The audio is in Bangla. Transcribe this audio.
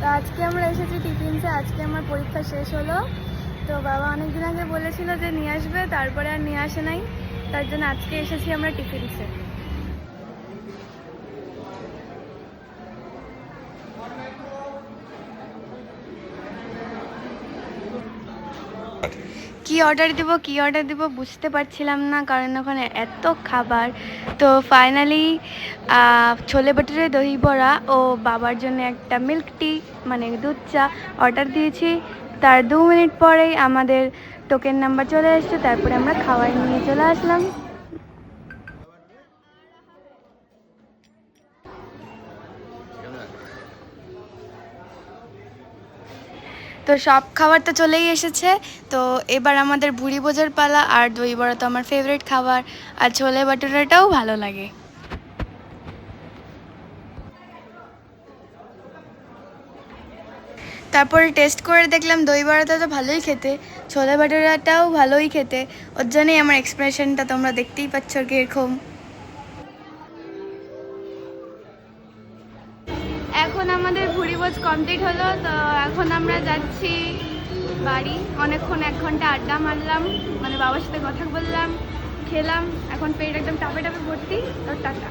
তো আজকে আমরা এসেছি টিফিনসে। আজকে আমার পরীক্ষা শেষ হলো। তো বাবা অনেকদিন আগে বলেছিল যে নিয়ে আসবে, তারপরে আর নিয়ে আসে নাই। তার জন্য আজকে এসেছি আমরা টিফিনসে। কি অর্ডার দিব বুঝতে পারছিলাম না, কারণ ওখানে এত খাবার। তো ফাইনালি ছোলে ভাটুরে, দহি বড়া ও বাবার জন্য একটা মিল্ক টি মানে দুধ চা অর্ডার দিয়েছি। তার 2 মিনিট পরেই আমাদের টোকেন নাম্বার চলে আসছে। তারপরে আমরা খাওয়াই নিয়ে চলে আসলাম। তো সব খাবার তো চলেই এসেছে। তো এবার আমাদের ভুড়ি ভোজার পালা। আর দই বড়া তো আমার ফেভারিট খাবার, আর ছোলে ভাটুরাটাও ভালো লাগে। তারপরে টেস্ট করে দেখলাম দই বড়াটা তো ভালোই খেতে, ছোলে ভাটুরাটাও ভালোই খেতে। ওর জন্যই আমার এক্সপ্রেশনটা তোমরা দেখতেই পাচ্ছ কীরকম। এখন আমাদের ভুড়িভোজ কমপ্লিট হলো। তো এখন আমরা যাচ্ছি বাড়ি। অনেকক্ষণ 1 ঘন্টা আড্ডা মারলাম, মানে বাবার সাথে কথা বললাম, খেলাম। এখন পেট একদম টাপে টাপে ভর্তি। তো টাটা।